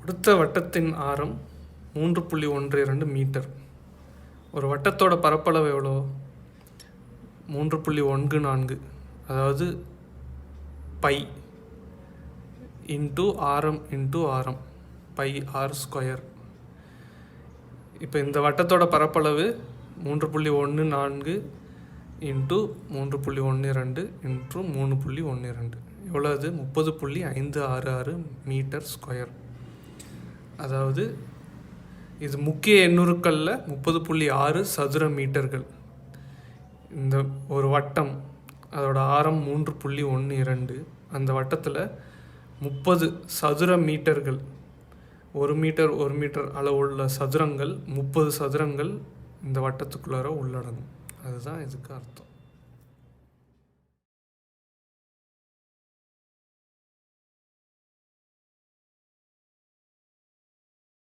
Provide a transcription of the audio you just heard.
கொடுத்த வட்டத்தின் ஆரம் 3.12 மீட்டர். ஒரு வட்டத்தோட பரப்பளவு எவ்வளோ? 3.14, அதாவது பை இன்ட்டு ஆரம் பை ஆர் ஸ்கொயர். இப்போ இந்த வட்டத்தோட பரப்பளவு 3.14 இன்ட்டு 3.12 இன்ட்டு 3.12 எவ்வளோ? அது 30.566 மீட்டர் ஸ்கொயர். அதாவது இது முக்கிய எண்ணுருக்களில் 30.6 சதுர மீட்டர்கள். இந்த ஒரு வட்டம், அதோட ஆரம் 3.12. அந்த வட்டத்தில் 30 சதுர மீட்டர்கள், 1 மீட்டர் அளவுள்ள சதுரங்கள், 30 சதுரங்கள் இந்த வட்டத்துக்குள்ளார உள்ளடங்கும். அதுதான் இதுக்கு அர்த்தம்.